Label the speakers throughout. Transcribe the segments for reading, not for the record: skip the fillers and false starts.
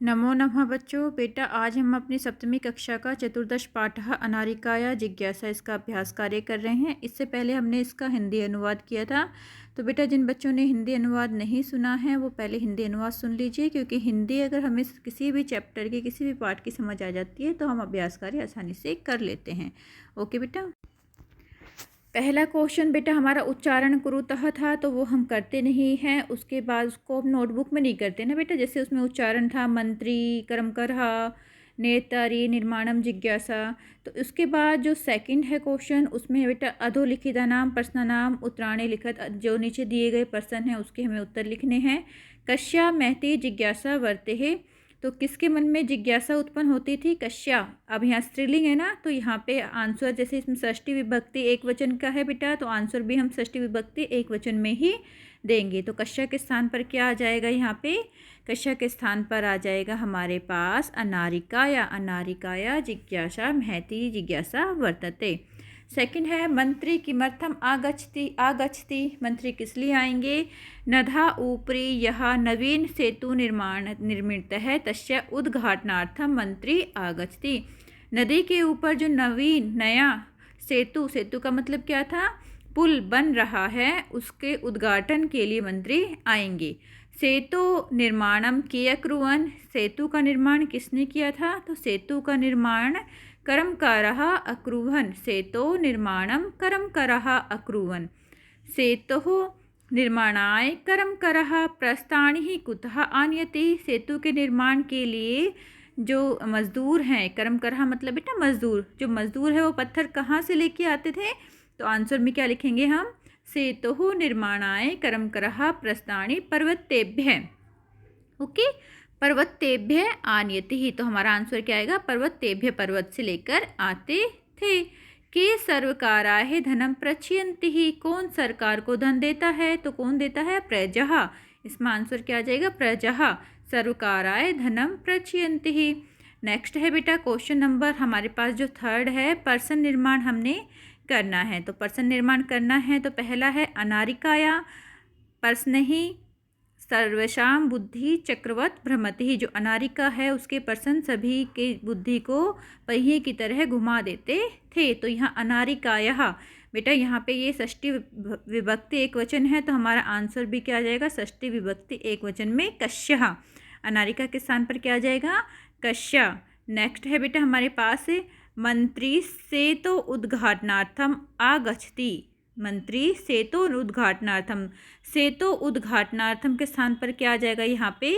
Speaker 1: नमो नमः बच्चों। बेटा आज हम अपनी सप्तमी कक्षा का चतुर्दश पाठ अनारिकाया जिज्ञासा इसका अभ्यास कार्य कर रहे हैं। इससे पहले हमने इसका हिंदी अनुवाद किया था। तो बेटा जिन बच्चों ने हिंदी अनुवाद नहीं सुना है वो पहले हिंदी अनुवाद सुन लीजिए, क्योंकि हिंदी अगर हमें किसी भी चैप्टर की किसी भी पाठ की समझ आ जाती है तो हम अभ्यास कार्य आसानी से कर लेते हैं। ओके बेटा। पहला क्वेश्चन बेटा हमारा उच्चारण कुरुतः था, तो वो हम करते नहीं हैं। उसके बाद उसको हम नोटबुक में नहीं करते ना बेटा। जैसे उसमें उच्चारण था मंत्री, कर्मकरहा, नेतारी, निर्माणम, जिज्ञासा। तो उसके बाद जो सेकंड है क्वेश्चन, उसमें बेटा अधोलिखिता नाम पर्सन नाम उत्तराणी लिखित, जो नीचे दिए गए पर्सन हैं उसके हमें उत्तर लिखने हैं। कश्या महती जिज्ञासा वर्ते है, तो किसके मन में जिज्ञासा उत्पन्न होती थी? कश्या। अब यहाँ स्त्रीलिंग है ना, तो यहाँ पे आंसर जैसे इसमें षष्ठी विभक्ति एक वचन का है बेटा, तो आंसर भी हम षष्ठी विभक्ति एक वचन में ही देंगे। तो कश्या के स्थान पर क्या आ जाएगा? यहाँ पे कश्या के स्थान पर आ जाएगा हमारे पास अनारिकाया। अनारिकाया जिज्ञासा महती जिज्ञासा वर्तते। सेकंड है मंत्री किमर्थम आगच्छति। आगच्छति मंत्री किस लिए आएंगे? नदा ऊपरी यह नवीन सेतु निर्मित है तस्य उद्घाटनार्थम मंत्री आगच्छति। नदी के ऊपर जो नवीन नया सेतु, सेतु का मतलब क्या था? पुल बन रहा है, उसके उद्घाटन के लिए मंत्री आएंगे। सेतु निर्माणम कियकुर्वन्, सेतु का निर्माण किसने किया था? तो सेतु का निर्माण कर्मकारः अकुर्वन्। सेतो निर्माणं कर्मकारः अकुर्वन्। सेतोः निर्माणाय कर्मकारः प्रस्थानिः कुतः आनयति। सेतु के निर्माण के लिए जो मजदूर हैं, कर्मकारः मतलब बेटा मजदूर, जो मजदूर है वो पत्थर कहाँ से लेके आते थे? तो आंसर में क्या लिखेंगे हम? सेतोः निर्माणाय कर्मकारः प्रस्थानि पर्वतेभ्यः। ओके, पर्वतेभ्य आनयति ही, तो हमारा आंसर क्या आएगा? पर्वतेभ्य, पर्वत से लेकर आते थे। के सर्वकाराय धनम प्रचयन्ति ही, कौन सरकार को धन देता है? तो कौन देता है? प्रजा। इसमें आंसर क्या आ जाएगा? प्रजा। सर्वकाराय धनम प्रचयन्ति ही। नेक्स्ट है बेटा क्वेश्चन नंबर हमारे पास जो थर्ड है, पर्सन निर्माण हमने करना है। तो पर्सन निर्माण करना है तो पहला है अनारिकाया पर्सन ही सर्वेषां बुद्धि चक्रवत भ्रमति। जो अनारिका है उसके पर्सन सभी के बुद्धि को पहिए की तरह घुमा देते थे। तो यहाँ अनारिकायः बेटा, यहाँ पे ये षष्ठी विभक्ति एक वचन है, तो हमारा आंसर भी क्या आ जाएगा? षष्ठी विभक्ति एक वचन में कश्यः। अनारिका के स्थान पर क्या आ जाएगा? कश्या। नेक्स्ट है बेटा हमारे पास मंत्री सेतु उद्घाटनार्थम आगच्छति। मंत्री सेतु उद्घाटनार्थम, सेतु उद्घाटनार्थम के स्थान पर क्या आ जाएगा? यहाँ पे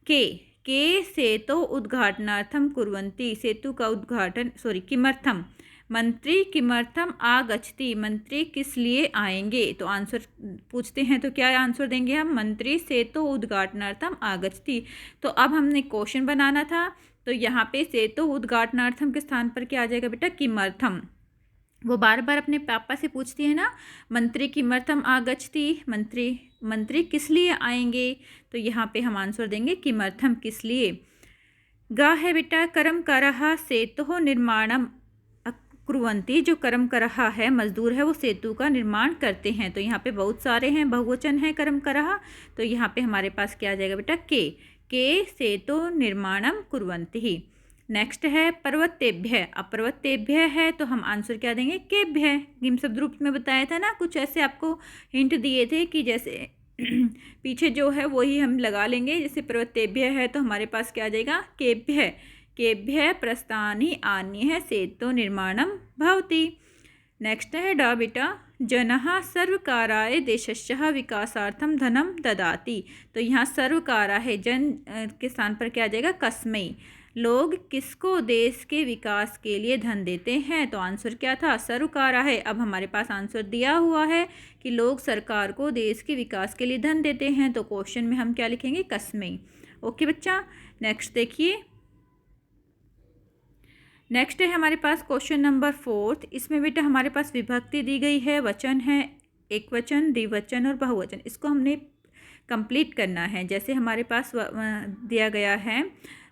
Speaker 1: के सेतु उद्घाटनार्थम कुर्वन्ति। सेतु का उद्घाटन किमर्थम, मंत्री किमर्थम आगच्छति, मंत्री किस लिए आएंगे? तो आंसर पूछते हैं तो क्या आंसर देंगे हम? मंत्री सेतु उद्घाटनार्थम आगच्छति। तो अब हमने क्वेश्चन बनाना था, तो यहाँ पे सेतु उद्घाटनार्थम के स्थान पर क्या आ जाएगा बेटा? किमर्थम। वो बार बार अपने पापा से पूछती है ना, मंत्री किमर्थम आगच्छति, मंत्री किस लिए आएंगे? तो यहाँ पे हम आंसर देंगे किमर्थम, किस लिए। गा है बेटा कर्मकारः सेतुः निर्माणम कुर्वन्ति। जो कर्मकारः है, मजदूर है, वो सेतु का निर्माण करते हैं। तो यहाँ पे बहुत सारे हैं, बहुवचन है कर्मकारः, तो यहाँ पे हमारे पास क्या आ जाएगा बेटा? के सेतु निर्माणम कुर्वन्ति। नेक्स्ट है पर्वतेभ्य। अब पर्वतेभ्य है तो हम आंसर क्या देंगे? केभ्य। गिम शब्द रूप में बताया था ना, कुछ ऐसे आपको हिंट दिए थे कि जैसे पीछे जो है वही हम लगा लेंगे। जैसे पर्वतेभ्य है तो हमारे पास क्या आ जाएगा? केभ्य। केभ्य प्रस्थानि आन्यः सेतु निर्माणम भवति। नेक्स्ट है डा बेटा, जनः सर्वकाराय देशस्य विकासार्थम धनम ददाति। तो यहाँ सर्वकारा है, जन के स्थान पर क्या आ जाएगा? कस्मै। लोग किसको देश के विकास के लिए धन देते हैं? तो आंसर क्या था? सर्वकारा है। अब हमारे पास आंसर दिया हुआ है कि लोग सरकार को देश के विकास के लिए धन देते हैं, तो क्वेश्चन में हम क्या लिखेंगे? कस्मै। ओके बच्चा। नेक्स्ट देखिए, नेक्स्ट है हमारे पास क्वेश्चन नंबर फोर्थ। इसमें बेटा हमारे पास विभक्ति दी गई है, वचन है एक वचन, द्विवचन और बहुवचन। इसको हमने कंप्लीट करना है। जैसे हमारे पास दिया गया है,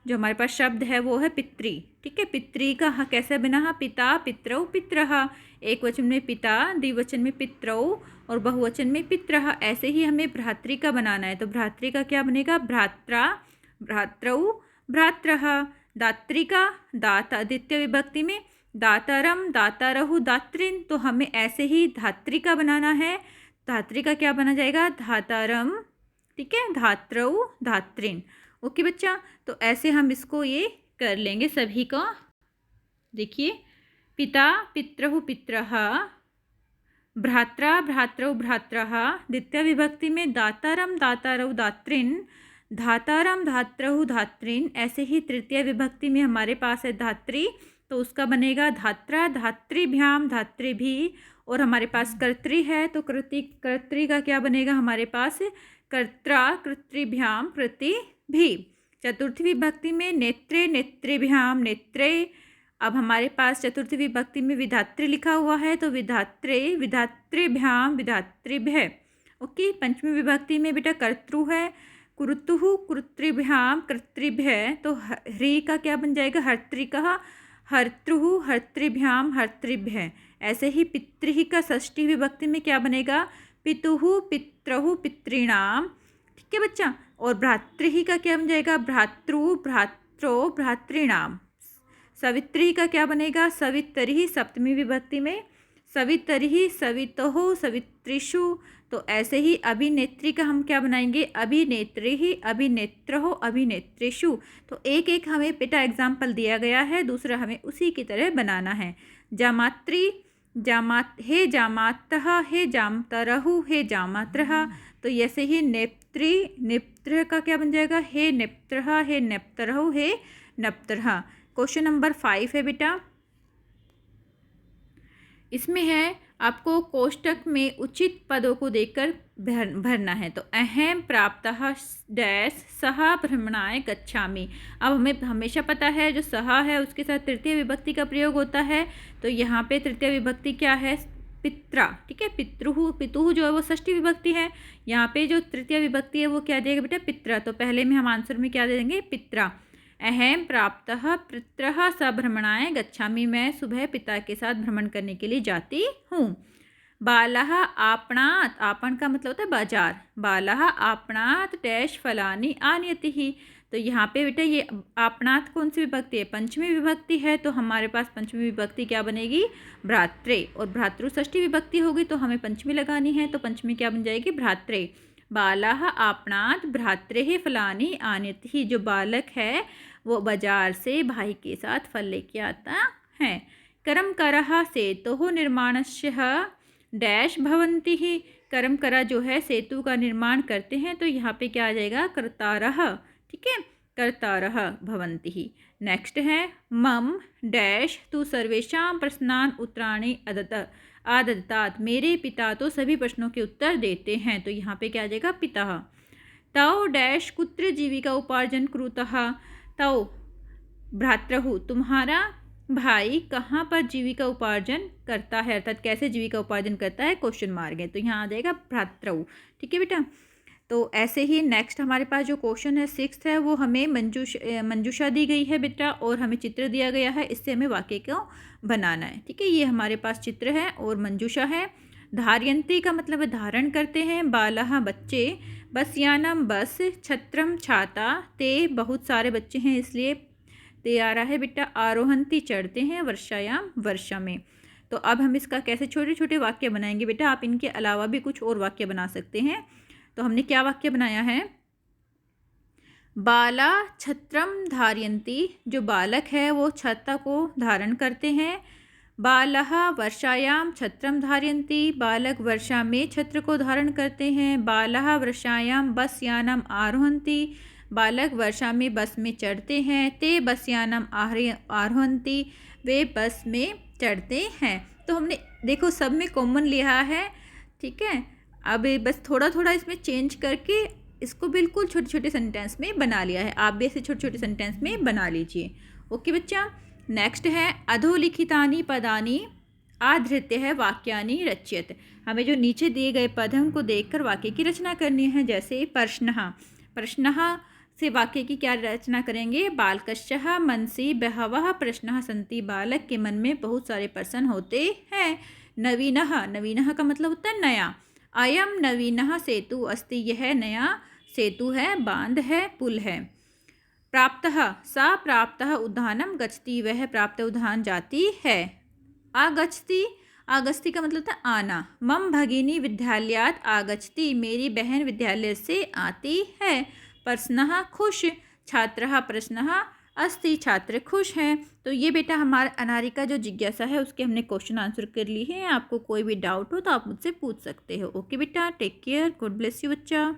Speaker 1: जो हमारे पास शब्द है वो है पितृ। ठीक है, पितृ का कैसे बना? पिता, पितरौ, पितरः। एक वचन में पिता, द्विवचन में पितरौ और बहुवचन में पितरः। ऐसे ही हमें भ्रातृ का बनाना है, तो भ्रातृ का क्या बनेगा? भ्रात्रा, भ्रातरौ, भ्रात्रः। दात्रिका, दाता द्वितीय विभक्ति में दातारम, दातारहु, दात्रिन, तो हमें ऐसे ही धात्रिका बनाना है। धात्रिका क्या बना जाएगा? धातारम, ठीक है, धात्रौ, धात्रिन। ओके बच्चा, तो ऐसे हम इसको ये कर लेंगे सभी को। देखिए, पिता, पितरहु, पितरः, भ्रात्रा, भ्रात्रौ, भ्रात्रः। द्वितीय विभक्ति में दातारम, दातारौ, दात्रिन, धातारम, धात्रहु, धात्रिन। ऐसे ही तृतीय विभक्ति में हमारे पास है धात्री, तो उसका बनेगा धात्रा, धात्रीभ्याम, धात्रीभिः। और हमारे पास कर्त्री है, तो कर्त्री का क्या बनेगा हमारे पास? कर्त्रा, कर्तृभ्याम, कृतिभिः। चतुर्थी विभक्ति में नेत्रे, नेत्रेभ्याम, नेत्रे। अब हमारे पास चतुर्थी विभक्ति में विधात्री लिखा हुआ है, तो विधात्रे, विधात्रेभ्याम, विधात्रिभ्यः। ओके, पंचमी विभक्ति में बेटा कर्तृ है, कुरुतुः, कुरुतृभ्याम, कर्तृभ्यः। तो ह्री का क्या बन जाएगा? हर्त्रिकः, हर्तृः, हर्तृभ्याम, हर्तृभ्यः। ऐसे ही पितृ का षष्ठी विभक्ति में क्या बनेगा? पितुः, पितरहु, पितॄणाम, ठीक है बच्चा। और भ्रातृ का क्या बन जाएगा? भ्रातृ, भ्रात्रो, भ्रातॄणाम। सवित्री का क्या बनेगा? सवितरिः, सप्तमी विभक्ति में सवितरिः, सवितुः, सवितृषु। तो ऐसे ही अभिनेत्री का हम क्या बनाएंगे? अभिनेत्रिः, अभिनेत्रः, अभिनेत्रेषु। तो एक एक हमें बेटा एग्जाम्पल दिया गया है, दूसरा हमें उसी की तरह बनाना है। जामात्री, हे जामातः, हे जामतरहु, हे जामात्रः। तो ऐसे ही नेप्त्री, नेप्त्र का क्या बन जाएगा? हे नेप्त्रः, हे नेप्तरहु, हे नप्तरः। क्वेश्चन नंबर 5 है बेटा, इसमें है आपको कोष्टक में उचित पदों को देखकर भरना है। तो अहम प्राप्तः डैश सह भ्रमणाय गच्छामि। अब हमें हमेशा पता है जो सह है उसके साथ तृतीय विभक्ति का प्रयोग होता है, तो यहाँ पे तृतीय विभक्ति क्या है? पित्रा, ठीक है। पितृहु, पितुहु जो है वो षष्ठी विभक्ति है, यहाँ पे जो तृतीय विभक्ति है वो क्या देगा बेटा? पित्रा। तो पहले में हम आंसर में क्या दे देंगे? पित्रा। अहम प्राप्तः पितरः सभ्रमणाय गच्छामि। मैं सुबह पिता के साथ भ्रमण करने के लिए जाती हूँ। बालः आपणात्, आपण का मतलब होता है बाजार। बालः आपणात् डैश फलानि आनयति। तो यहाँ पे बेटा ये आपणात् कौन सी विभक्ति है? पंचमी विभक्ति है, तो हमारे पास पंचमी विभक्ति क्या बनेगी? भ्रात्रे। और भ्रातृ षष्ठी विभक्ति होगी तो हमें पंचमी लगानी है, तो पंचमी क्या बन जाएगी? भ्रात्रे। बालः आपणात् भ्रात्रेः फलानि आनयति। जो बालक है वो बाजार से भाई के साथ फल लेके आता है। कर्मकरः सेतोः निर्माणस्य डैश भवन्ति। कर्मकरा जो है सेतु का निर्माण करते हैं, तो यहाँ पे क्या आ जाएगा? कर्तारः, ठीक है, कर्तारः भवन्ति। नेक्स्ट है मम डैश तु सर्वेषां प्रश्नान् उत्तराणि आदत्तात्। मेरे पिता तो सभी प्रश्नों के उत्तर देते हैं, तो यहाँ पे क्या आ जाएगा? पिता। तौ डैश कुत्र जीविका उपार्जन कुरुतः। तौ भ्रातृहु, तुम्हारा भाई कहाँ पर जीविका उपार्जन करता है, अर्थात कैसे जीविका उपार्जन करता है? क्वेश्चन मार्क है, तो यहाँ आ जाएगा भ्रातृहु, ठीक है बेटा। तो ऐसे ही नेक्स्ट हमारे पास जो क्वेश्चन है 6th है, वो हमें मंजूषा दी गई है बेटा, और हमें चित्र दिया गया है, इससे हमें वाक्य को बनाना है, ठीक है। ये हमारे पास चित्र है और मंजूषा है। धारयन्ति का मतलब है धारण करते हैं। बालः बच्चे, बसयानम बस, छत्रम छाता, ते बहुत सारे बच्चे हैं इसलिए ते आ रहा है बेटा। आरोहंती चढ़ते हैं, वर्षायाम वर्षा में। तो अब हम इसका कैसे छोटे छोटे वाक्य बनाएंगे बेटा, आप इनके अलावा भी कुछ और वाक्य बना सकते हैं। तो हमने क्या वाक्य बनाया है? बाला छत्रम धारयन्ति, जो बालक है वो छत्ता को धारण करते हैं। बालः वर्षायाम छत्रम धारयन्ति, बालक वर्षा में छत्र को धारण करते हैं। बालः वर्षायाम बसयानम आरोहन्ति, बालक वर्षा में बस में चढ़ते हैं। ते बसयानम आरोहन्ति, वे बस में चढ़ते हैं। तो हमने देखो सब में कॉमन लिया है, ठीक है। अब बस थोड़ा थोड़ा इसमें चेंज करके इसको बिल्कुल छोटे छोटे सेंटेंस में बना लिया है। आप भी ऐसे छोटे छोटे सेंटेंस में बना लीजिए। ओके बच्चा। नेक्स्ट है अधोलिखितानि पदानि आधृत्य है वाक्यानि रच्यत। हमें जो नीचे दिए गए पद हैं उनको देखकर वाक्य की रचना करनी है। जैसे प्रश्नः, प्रश्नः से वाक्य की क्या रचना करेंगे? बालकस्य मनसि बहवः प्रश्नः सन्ति, बालक के मन में बहुत सारे प्रश्न होते हैं। नवीनः, नवीनः का मतलब होता है नया। अयम नवीनः सेतु अस्ति, यह नया सेतु है, बांध है, पुल है। प्राप्तः, सा प्राप्तः उद्यानं गच्छति, वह प्राप्त उद्यान जाती है। आगच्छति, आगच्छति का मतलब था आना। मम भगिनी विद्यालयात् आगच्छति, मेरी बहन विद्यालय से आती है। प्रश्नः खुश, छात्रः प्रश्नः अस्ति, छात्र खुश हैं। तो ये बेटा हमारा अनारिका जो जिज्ञासा है उसके हमने क्वेश्चन आंसर कर लिए हैं। आपको कोई भी डाउट हो तो आप मुझसे पूछ सकते हो। ओके बेटा, take care, God bless you बच्चा।